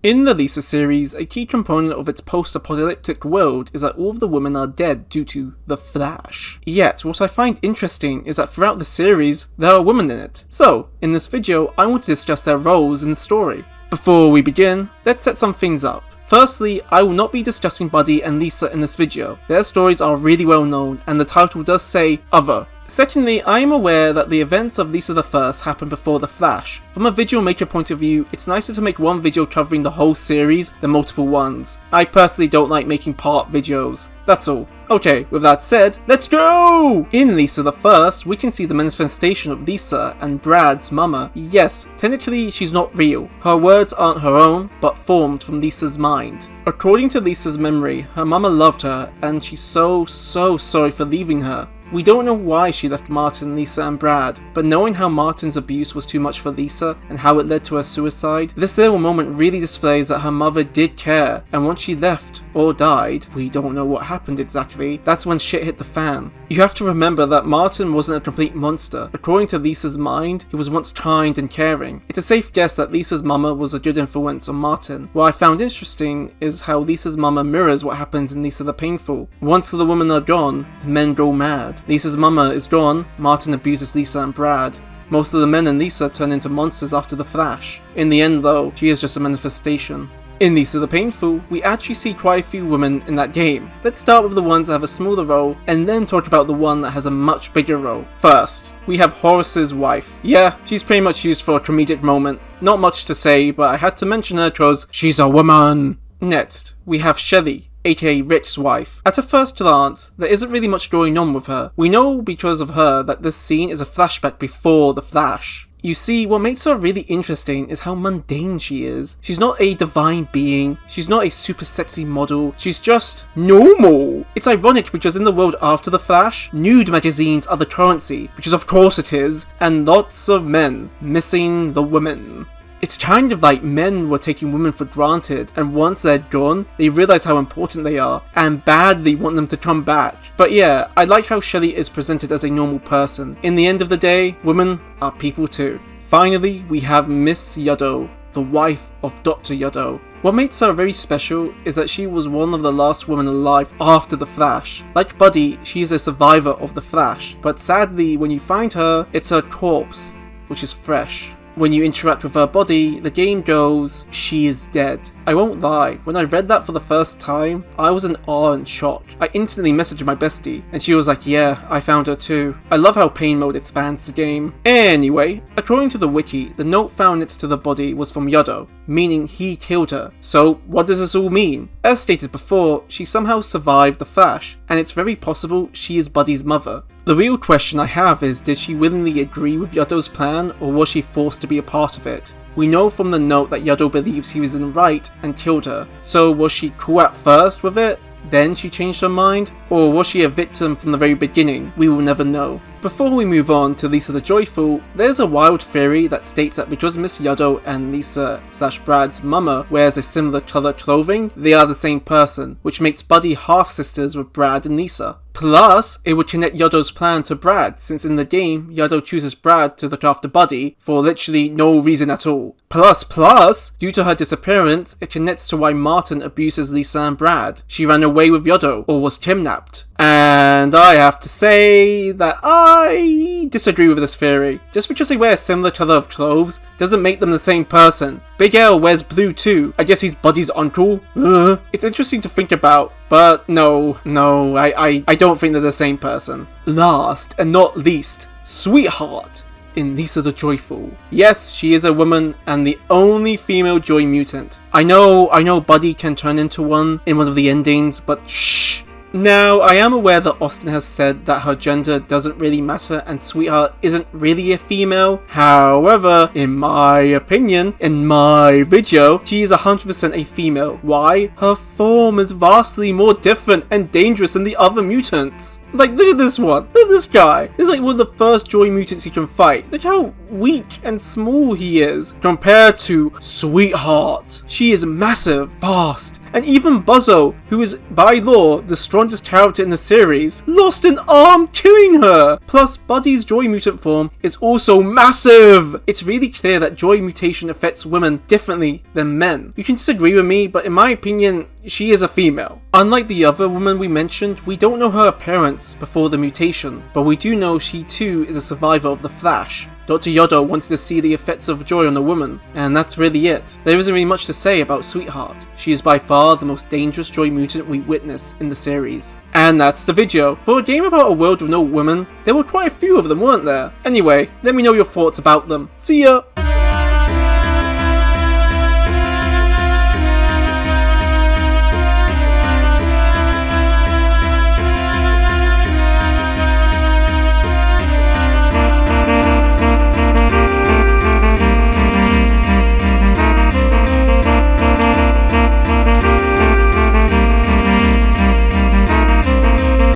In the Lisa series, a key component of its post-apocalyptic world is that all of the women are dead due to the Flash. Yet, what I find interesting is that throughout the series, there are women in it. So, in this video, I want to discuss their roles in the story. Before we begin, let's set some things up. Firstly, I will not be discussing Buddy and Lisa in this video. Their stories are really well known, and the title does say Other. Secondly, I am aware that the events of Lisa the First happened before The Flash. From a video maker point of view, it's nicer to make one video covering the whole series than multiple ones. I personally don't like making part videos. That's all. Okay, with that said, let's go! In Lisa the First, we can see the manifestation of Lisa and Brad's mama. Yes, technically she's not real. Her words aren't her own, but formed from Lisa's mind. According to Lisa's memory, her mama loved her, and she's so sorry for leaving her. We don't know why she left Martin, Lisa and Brad, but knowing how Martin's abuse was too much for Lisa and how it led to her suicide, this little moment really displays that her mother did care, and once she left, or died, we don't know what happened exactly, that's when shit hit the fan. You have to remember that Martin wasn't a complete monster. According to Lisa's mind, he was once kind and caring. It's a safe guess that Lisa's mama was a good influence on Martin. What I found interesting is how Lisa's mama mirrors what happens in Lisa the Painful. Once the women are gone, the men go mad. Lisa's mama is gone, Martin abuses Lisa and Brad. Most of the men in Lisa turn into monsters after the Flash. In the end though, she is just a manifestation. In Lisa the Painful, we actually see quite a few women in that game. Let's start with the ones that have a smaller role, and then talk about the one that has a much bigger role. First, we have Horace's wife. Yeah, she's pretty much used for a comedic moment. Not much to say, but I had to mention her cause she's a woman. Next, we have Shelly, aka Rick's wife. At a first glance, there isn't really much going on with her. We know because of her that this scene is a flashback before the Flash. You see, what makes her really interesting is how mundane she is. She's not a divine being, she's not a super sexy model, she's just normal. It's ironic because in the world after the Flash, nude magazines are the currency, because of course it is, and lots of men missing the women. It's kind of like men were taking women for granted, and once they're gone, they realize how important they are, and badly want them to come back. But yeah, I like how Shelly is presented as a normal person. In the end of the day, women are people too. Finally, we have Miss Yodo, the wife of Dr. Yodo. What makes her very special is that she was one of the last women alive after the Flash. Like Buddy, she's a survivor of the Flash, but sadly, when you find her, it's her corpse, which is fresh. When you interact with her body, the game goes, she is dead. I won't lie, when I read that for the first time, I was in awe and shock. I instantly messaged my bestie, and she was like, yeah, I found her too. I love how pain mode expands the game. Anyway, according to the wiki, the note found next to the body was from Yodo, meaning he killed her. So what does this all mean? As stated before, she somehow survived the Flash, and it's very possible she is Buddy's mother. The real question I have is, did she willingly agree with Yodo's plan, or was she forced to be a part of it? We know from the note that Yodo believes he was in the right and killed her. So was she cool at first with it, then she changed her mind? Or was she a victim from the very beginning? We will never know. Before we move on to Lisa the Joyful, there's a wild theory that states that because Miss Yodo and Lisa/Brad's mama wears a similar colour clothing, they are the same person, which makes Buddy half-sisters with Brad and Lisa. Plus, it would connect Yodo's plan to Brad, since in the game, Yodo chooses Brad to look after Buddy for literally no reason at all. Plus, due to her disappearance, it connects to why Martin abuses Lisa and Brad. She ran away with Yodo, or was kidnapped. And I have to say that I disagree with this theory. Just because they wear a similar colour of clothes doesn't make them the same person. Big L wears blue too. I guess he's Buddy's uncle. It's interesting to think about, but no, I don't think they're the same person. Last and not least, Sweetheart in Lisa the Joyful. Yes, she is a woman and the only female Joy mutant. I know Buddy can turn into one in one of the endings, but shh. Now, I am aware that Austin has said that her gender doesn't really matter and Sweetheart isn't really a female. However, in my opinion, in my video, she is 100% a female. Why? Her form is vastly more different and dangerous than the other mutants. Like, look at this one. Look at this guy. This is like one of the first Joy mutants you can fight. Look how weak and small he is compared to Sweetheart. She is massive, fast, And even Buzzo, who is by law the strongest character in the series, lost an arm killing her! Plus, Buddy's Joy mutant form is also massive! It's really clear that Joy mutation affects women differently than men. You can disagree with me, but in my opinion, she is a female. Unlike the other woman we mentioned, we don't know her appearance before the mutation, but we do know she too is a survivor of the Flash. Dr. Yodo wanted to see the effects of Joy on a woman, and that's really it. There isn't really much to say about Sweetheart. She is by far the most dangerous Joy mutant we witness in the series. And that's the video. For a game about a world with no women, there were quite a few of them, weren't there? Anyway, let me know your thoughts about them. See ya!